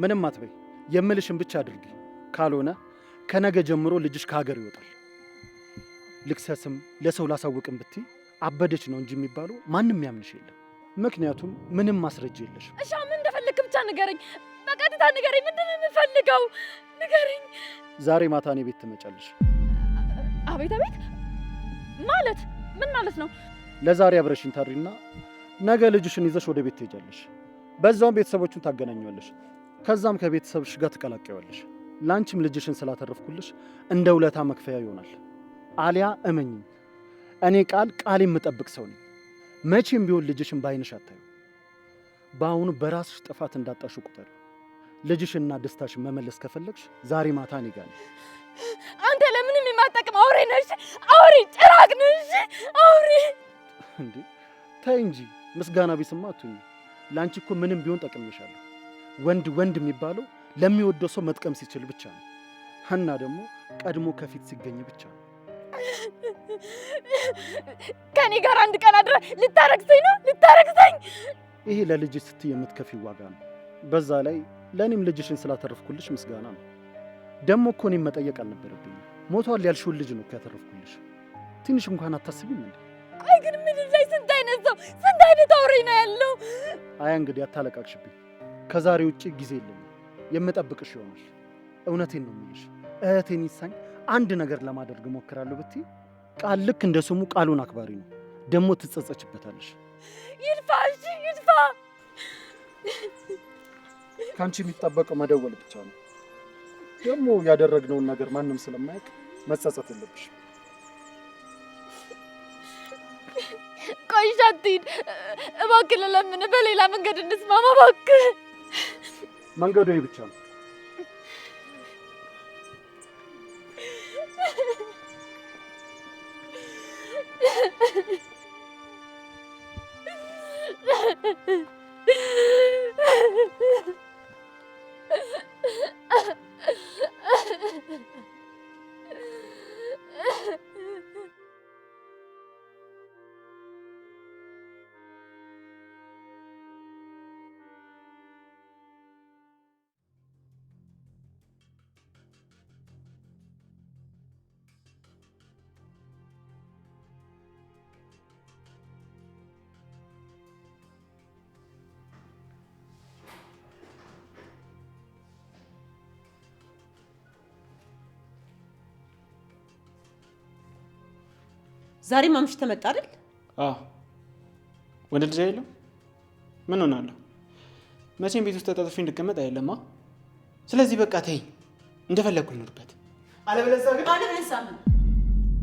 ምንም አትበይ። የምልሽን ብቻ አድርጊ። ካልሆነ ከነገ ጀምሮ ልጅሽ ከሀገር ይወጣል። ልክሰስም ለሰው ላሳውቅም ብትይ አበደች ነው እንጂ የሚባለው ማንም ያምንሽ የለም። ምክንያቱም ምንም ማስረጃ የለሽም። እሺ ምን እንደፈለክ ብቻ ንገረኝ። በቀጥታ ንገረኝ። ምንድን ነው የምፈልገው? ንገረኝ። ዛሬ ማታ እኔ ቤት ትመጫለሽ። አቤት ማለት ምን ማለት ነው? ለዛሬ አብረሽኝ ታድሪና ነገ ልጅሽን ይዘሽ ወደ ቤት ትሄጃለሽ። በዛውም ቤተሰቦቹን ታገናኛለሽ። ከዛም ከቤተሰብሽ ጋር ትቀላቀያለሽ። ላንቺም ልጅሽን ስላተረፍኩልሽ እንደ ውለታ መክፈያ ይሆናል። አሊያ እመኚኝ፣ እኔ ቃል የምጠብቅ ሰው ነኝ። መቼም ቢሆን ልጅሽን በዓይንሽ አታዩ። በአሁኑ በራስሽ ጥፋት እንዳጣሽ ቁጠሪ። ልጅሽንና ደስታሽን መመለስ ከፈለግሽ ዛሬ ማታ እኔ ጋር ነኝ። አንተ ለምንም የማጠቅም አውሬ ነሽ። አውሬ ጭራቅ ነሽ። አውሬ እንዴ! ተይ እንጂ ምስጋና ቢስማ አትሁኝ። ለአንቺ እኮ ምንም ቢሆን ጠቅሜሻለሁ። ወንድ የሚባለው ለሚወደው ሰው መጥቀም ሲችል ብቻ ነው። እና ደግሞ ቀድሞ ከፊት ሲገኝ ብቻ ነው። ከኔ ጋር አንድ ቀን አድረህ ልታረክሰኝ ነው? ልታረክሰኝ? ይሄ ለልጅሽ ስትይ የምትከፊው ዋጋ ነው። በዛ ላይ ለእኔም ልጅሽን ስላተረፍኩልሽ ምስጋና ነው። ደግሞ እኮ እኔም መጠየቅ አልነበረብኝም። ሞቷል ያልሽውን ልጅ ነው እኮ ያተረፍኩልሽ። ትንሽ እንኳን አታስቢም እንዴ? ቆይ ግን ምድር ላይ ስንት አይነት ሰው ስንት አይነት አውሬ ነው ያለው? አያ እንግዲህ አታለቃቅሽብኝ። ከዛሬ ውጪ ጊዜ የለኝም። የምጠብቅሽ ይሆናል። እውነቴን ነው የምልሽ። እህቴን ይሳኝ አንድ ነገር ለማድረግ እሞክራለሁ ብትይ ቃል ልክ እንደ ስሙ ቃሉን አክባሪ ነው። ደግሞ ትጸጸችበታለሽ። ይድፋ፣ እሺ ይድፋ። ከአንቺ የሚጠበቀው መደወል ብቻ ነው። ደግሞ ያደረግነውን ነገር ማንም ስለማያውቅ መጸጸት የለብሽም። ቆይ አትሂድ እባክህ፣ ልለምንህ፣ በሌላ መንገድ እንስማማ እባክህ። መንገዱ ይህ ብቻ ነው። ዛሬ ማምሽ ተመጣ አይደል? አዎ ወንድ ልጅ አይደለም። ምን ሆናለሁ? መቼም ቤት ውስጥ ተጣጥፌ እንድቀመጥ አይደለማ። ስለዚህ በቃ ተይኝ፣ እንደፈለግኩ ልኖርበት። አለበለዚያ ግን ምን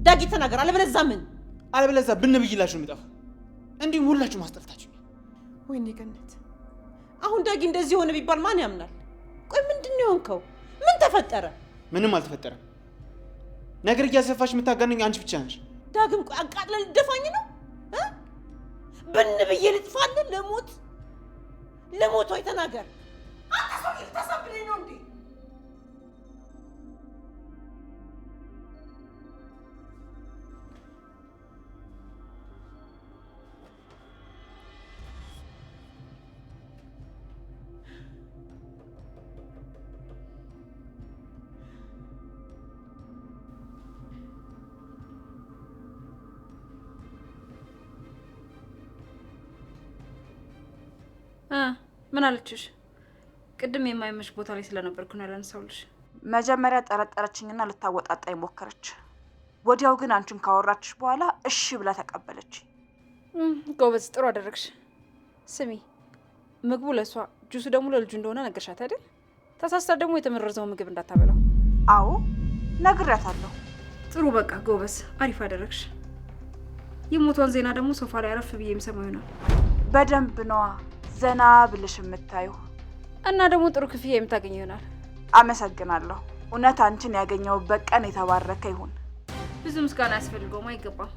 ዳጊ ተናገር። አለበለዚያ ብን ብይላችሁ የምጠፋው እንዲሁም ሁላችሁ ማስጠልታችሁ። ወይኔ ገነት፣ አሁን ዳጊ እንደዚህ ሆነ ቢባል ማን ያምናል? ቆይ ምንድን ነው የሆንከው? ምን ተፈጠረ? ምንም አልተፈጠረም። ነገር እያሰፋሽ የምታጋነኝ አንቺ ብቻ ነሽ። ዳግም ቆይ አቃጥለህ ልደፋኝ ነው? ብን ብዬ ልጥፋለህ? ለሞት ወይ ተናገር። አንተ ሰው ልታሳብለኝ ነው እንዴ? ምን አለችሽ? ቅድም የማይመሽ ቦታ ላይ ስለነበርኩ ነው ያላነሳሁልሽ። መጀመሪያ ጠረጠረችኝና ልታወጣጣኝ ሞከረች። ወዲያው ግን አንቺን ካወራችሽ በኋላ እሺ ብላ ተቀበለች። ጎበዝ፣ ጥሩ አደረግሽ። ስሚ፣ ምግቡ ለሷ ጁሱ ደግሞ ለልጁ እንደሆነ ነገርሻት አይደል? ተሳስታ ደግሞ የተመረዘው ምግብ እንዳታበላው። አዎ ነግሬያታለሁ። ጥሩ፣ በቃ ጎበዝ፣ አሪፍ አደረግሽ። የሞቷን ዜና ደግሞ ሶፋ ላይ አረፍ ብዬ የምሰማው ይሆናል። በደንብ ነዋ ዘና ብልሽ የምታዩ እና ደግሞ ጥሩ ክፍያ የምታገኝ ይሆናል። አመሰግናለሁ። እውነት አንቺን ያገኘሁበት ቀን የተባረከ ይሁን። ብዙ ምስጋና ያስፈልገውም አይገባም።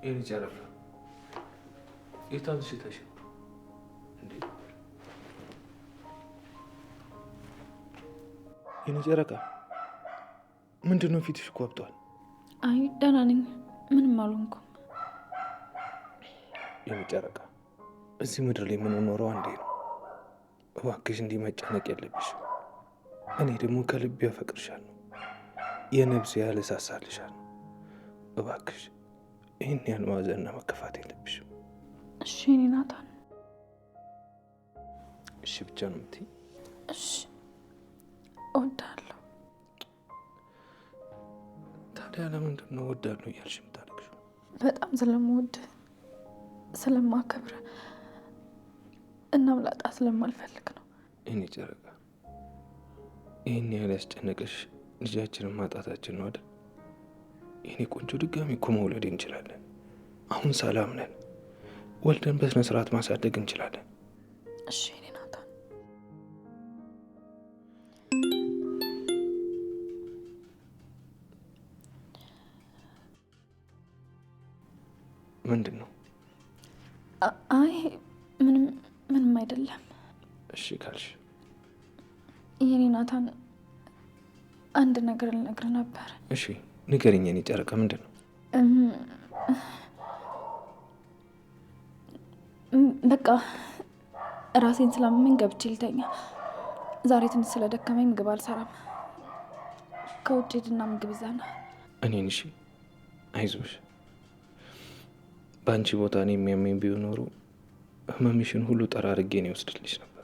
ይህን ጨረፍ የታን ሽታሽ እንዴ? የኔ ጨረቃ ምንድን ነው ፊትሽ እኮ አብጧል። አይ ደህና ነኝ፣ ምንም አልሆንኩም። የኔ ጨረቃ እዚህ ምድር ላይ የምንኖረው አንዴ ነው። እባክሽ እንዲህ መጨነቅ የለብሽ። እኔ ደግሞ ከልቤ ያፈቅርሻለሁ፣ የነብሴ ያህል እሳሳልሻለሁ። እባክሽ ይህን ያህል ማዘንና መከፋት የለብሽም። እሺ እኔ ናታን። እሺ ብቻ ነው የምትይኝ? እሺ እወዳለሁ። ታዲያ ለምንድን ነው እወዳለሁ እያልሽ የምታለቅሽው? በጣም ስለምወድ ስለማከብር እና ምላጣ ስለማልፈልግ ነው። እኔ ጨረቃ ይህን ያህል ያስጨነቀሽ ልጃችንን ማጣታችን ነው አይደል? የኔ ቆንጆ ድጋሚ እኮ መውለድ እንችላለን። አሁን ሰላም ነን። ወልደን በስነ ስርዓት ማሳደግ እንችላለን። እሺ እኔ ናታን። ምንድን ነው? አይ ምንም አይደለም። እሺ ካልሽ። የኔ ናታን አንድ ነገር ልነግርህ ነበር። እሺ ንገሪኝ የኔ ጨረቃ፣ ምንድን ነው? በቃ ራሴን ስላመመኝ ገብቼ ልተኛ። ዛሬ ትንሽ ስለደከመኝ ምግብ አልሰራም። ከውጭ ሄድና ምግብ ይዛና እኔን። እሺ አይዞሽ። በአንቺ ቦታ እኔ የሚያመኝ ቢሆን ኖሮ ህመምሽን ሁሉ ጠራርጌ ነው ይወስድልሽ ነበር።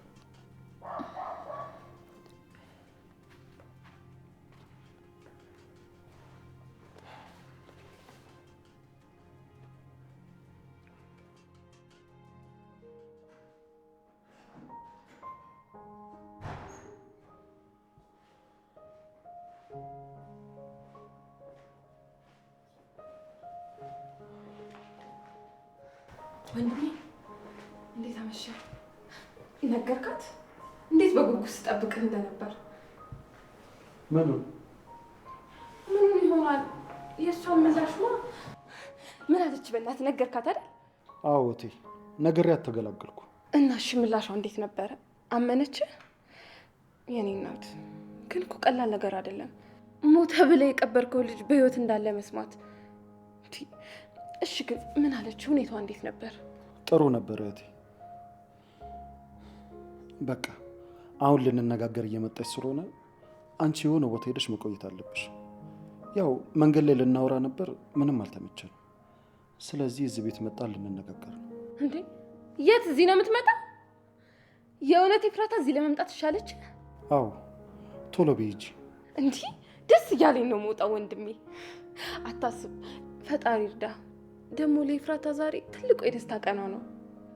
ወንድሜ እንዴት አመሸ? ነገርካት? እንዴት በጉጉት ስጠብቅህ እንደነበር። ምኑን ይሆናል? የእሷን ምላሽ ነው። ምን አለች? በእናትህ ነገርካት አይደል? አዎ እቴ ነግሬያት ተገላገልኩ። እና እሺ ምላሿ እንዴት ነበረ? አመነች? የኔ እናት ግን እኮ ቀላል ነገር አይደለም። ሞተ ብለህ የቀበርከው ልጅ በህይወት እንዳለ መስማት። እሺ ግን ምን አለች? ሁኔታዋ እንዴት ነበር? ጥሩ ነበር እቴ። በቃ አሁን ልንነጋገር እየመጣች ስለሆነ አንቺ የሆነ ቦታ ሄደሽ መቆየት አለብሽ። ያው መንገድ ላይ ልናወራ ነበር፣ ምንም አልተመቸንም። ስለዚህ እዚህ ቤት መጣ ልንነጋገር ነው። እንዴ የት? እዚህ ነው የምትመጣ? የእውነት ኤፍራታ እዚህ ለመምጣት ትሻለች? አዎ ቶሎ በይጂ። እንዲህ ደስ እያለኝ ነው መውጣው። ወንድሜ አታስብ፣ ፈጣሪ እርዳ። ደግሞ ለኤፍራታ ዛሬ ትልቁ የደስታ ቀኗ ነው።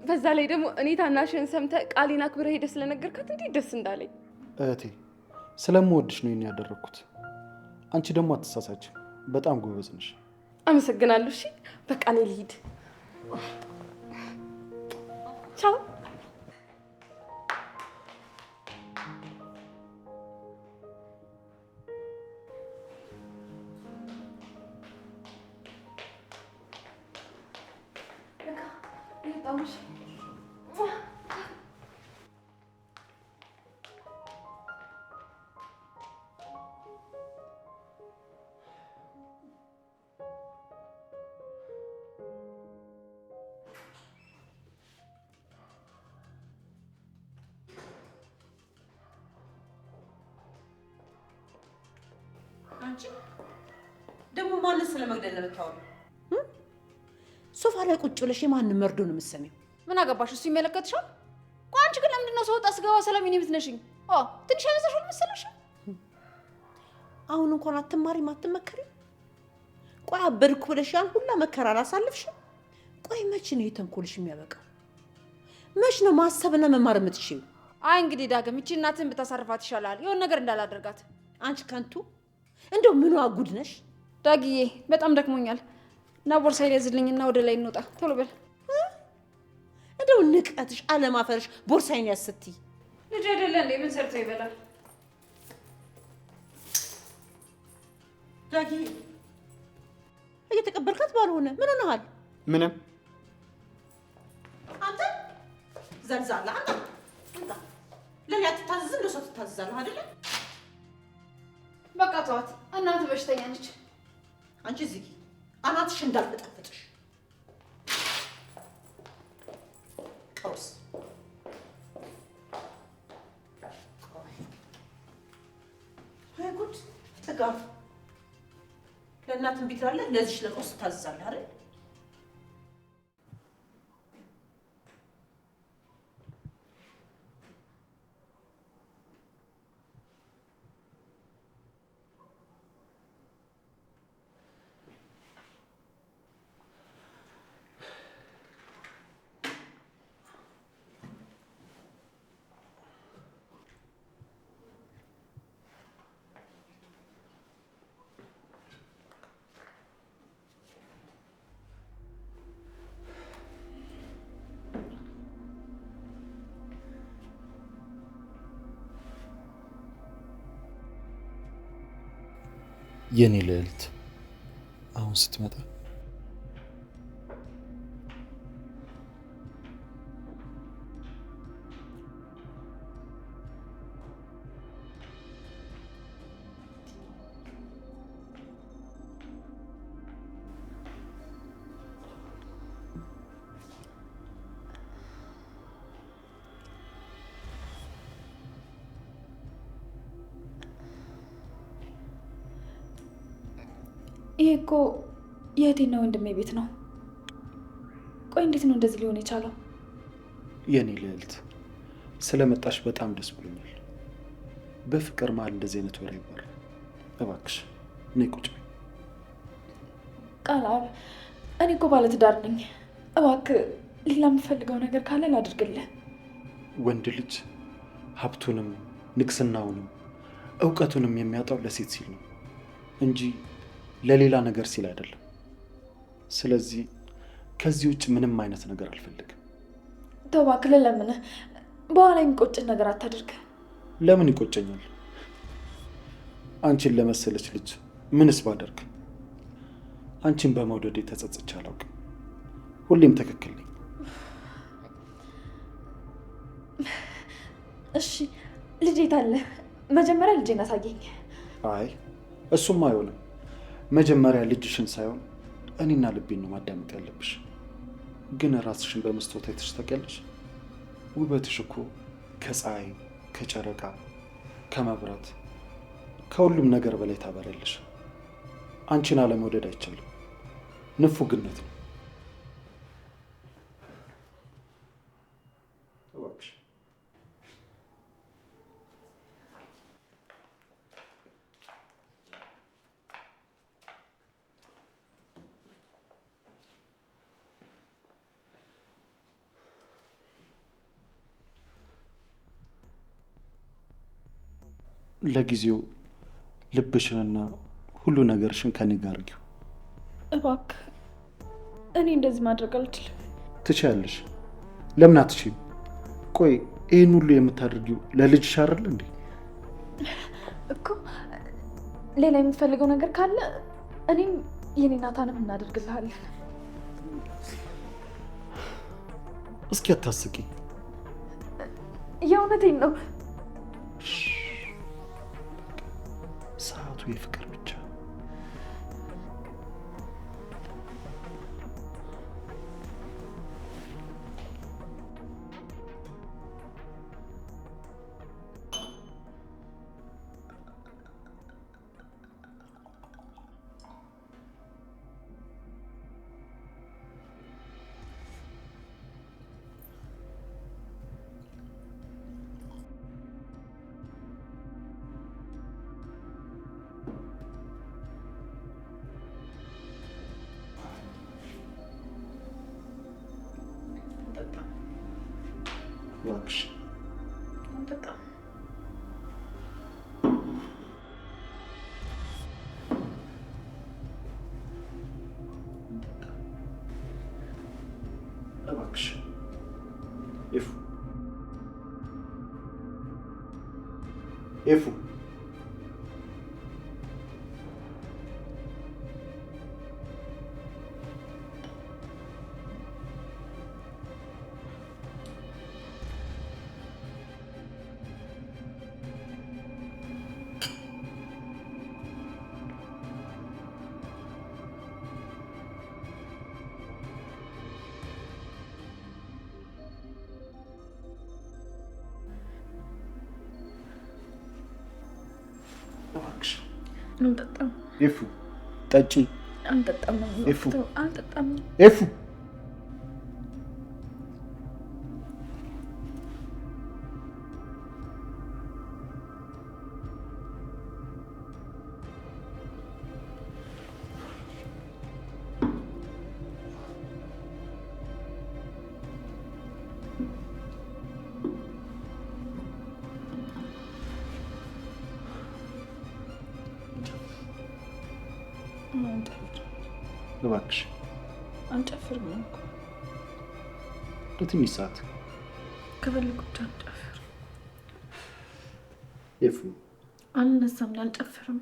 በዛ ላይ ደግሞ እኔ ታናሽን ሰምተህ ቃሌን አክብረህ ሄደህ ስለነገርካት እንዴት ደስ እንዳለኝ። እህቴ ስለምወድሽ ነው ይሄን ያደረኩት። አንቺ ደግሞ አትሳሳች፣ በጣም ጎበዝ ነሽ። አመሰግናለሁ። እሺ በቃ እኔ ልሂድ። ቻው። አንቺ ደግሞ ማንን ስለመግደል ነው የምታወሪው? ሶፋ ላይ ቁጭ ብለሽ የማንን መርዶ ነው የምትሰሚው? ምን አገባሽ? እሱ ይመለከትሻል። ቆይ አንቺ ግን ለምንድን ነው ሰው ወጣ ስገባ ሰላም የኔ የምትነሽኝ? ትንሽ ያነሳሽል መሰለሽ። አሁን እንኳን አትማሪም አትመከሪም? ቆይ አበድኩ ብለሽ ያን ሁላ መከራ አላሳልፍሽም? ቆይ መቼ ነው የተንኮልሽ የሚያበቃው? መቼ ነው ማሰብና መማር የምትችይው? አይ እንግዲህ ዳግም እቺ እናትን ብታሳርፋት ይሻላል፣ የሆነ ነገር እንዳላደርጋት። አንቺ ከንቱ እንደው ምኗ ጉድ ነሽ? ዳግዬ በጣም ደክሞኛል እና ቦርሳዬ ያዝልኝና ወደ ላይ እንውጣ። ቶሎ በል። እንደው ንቀትሽ አለማፈርሽ ቦርሳዬን ያስትይ። ልጅ አይደለ እንዴ? ምን ሰርቶ ይበላል? ዳጊ እየተቀበልካት ባልሆነ ምን ሆነሃል? ምንም። አንተ ዘልዛላ አንተ ለኔ አትታዘዝም፣ ለሰው ትታዘዛለህ አይደለ? በቃ ተዋት፣ እናት በሽተኛ ነች። አንቺ እዚህ አናትሽ እንዳልበጠበጥሽ ቀውስ። ወይ ጉድ! ጥጋብ ለእናት እምቢ ትላለህ፣ ለዚች ለቀውስ ትታዘዛለህ አይደል? የኔ ልዕልት አሁን ስትመጣ ይሄ እኮ የእህቴና ወንድሜ ቤት ነው። ቆይ እንዴት ነው እንደዚህ ሊሆን የቻለው? የኔ ልዕልት ስለመጣሽ በጣም ደስ ብሎኛል። በፍቅር መሀል እንደዚህ አይነት ወሬ ይባላል? እባክሽ ነይ ቁጭ በይ። ቃል እኔ እኮ ባለትዳር ነኝ። እባክህ ሌላ የምፈልገው ነገር ካለ ላድርግልህ። ወንድ ልጅ ሀብቱንም ንግስናውንም እውቀቱንም የሚያጣው ለሴት ሲል ነው እንጂ ለሌላ ነገር ሲል አይደለም። ስለዚህ ከዚህ ውጭ ምንም አይነት ነገር አልፈልግም። ተው እባክህ፣ ለምን በኋላ የሚቆጭን ነገር አታድርግ። ለምን ይቆጨኛል? አንቺን ለመሰለች ልጅ ምንስ ባደርግ? አንቺን በመውደዴ ተጸጽቼ አላውቅም። ሁሌም ትክክል ነኝ። እሺ ልጄ ታለ መጀመሪያ ልጄን አሳየኝ። አይ እሱም አይሆንም። መጀመሪያ ልጅሽን ሳይሆን እኔና ልቤን ነው ማዳመጥ ያለብሽ። ግን ራስሽን በመስታወት አይተሽ ታውቂያለሽ? ውበትሽ እኮ ከፀሐይ፣ ከጨረቃ፣ ከመብራት፣ ከሁሉም ነገር በላይ ታበራለሽ። አንቺን አለመውደድ አይቻልም። ንፉግነት ነው። ለጊዜው ልብሽንና ሁሉ ነገርሽን ከኔ ጋር አድርጊው። እባክህ፣ እኔ እንደዚህ ማድረግ አልችልም። ትችያለሽ። ለምን አትችይም? ቆይ ይህን ሁሉ የምታደርጊው ለልጅሽ አይደል እንዴ? እኮ ሌላ የምትፈልገው ነገር ካለ እኔም የኔ ናታንም እናደርግልሃለን። እስኪ አታስቂ። የእውነቴን ነው። ሰዓቱ የፍቅር ብቻ። እባክሽ እባክሽ ኤፉ ኤፉ አንጠጣም። ኤፉ ጠጪ። አንጠጣም። ኤፉ አንጠጣም። ኤፉ እባክሽ አንጨፍርም እኮ ለትንሽ ሰዓት ከፈለኩ ብቻ አንጨፍር። ኤፉ አልነሳም፣ አልጨፍርም።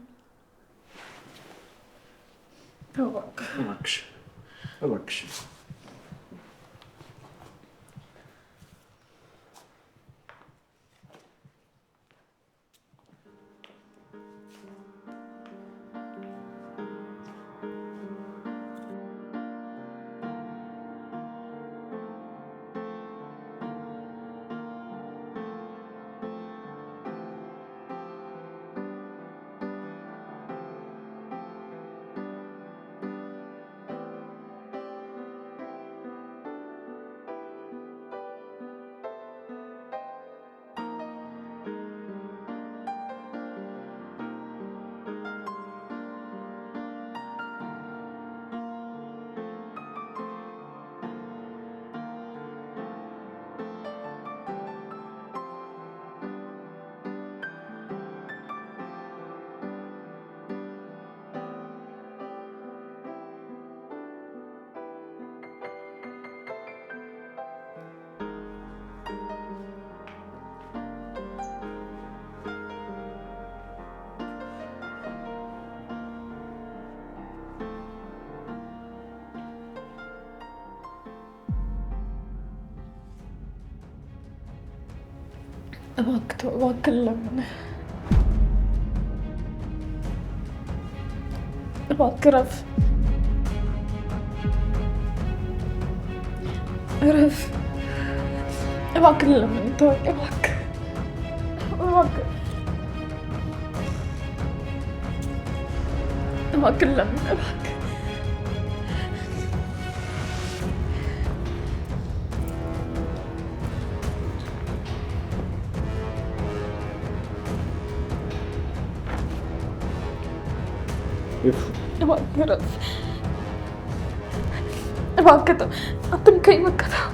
እባክሽ እባክሽ እባክህ ተው፣ እባክህ ለምንህ፣ እባክህ እረፍ፣ እረፍ፣ እባክህ ለምን ተወኝ፣ እባክህ፣ እባክህ፣ እባክህ ለምን፣ እባክህ እባክህ እረፍ፣ እባክህ ተው፣ አትንከኝ፣ በቃ ተው።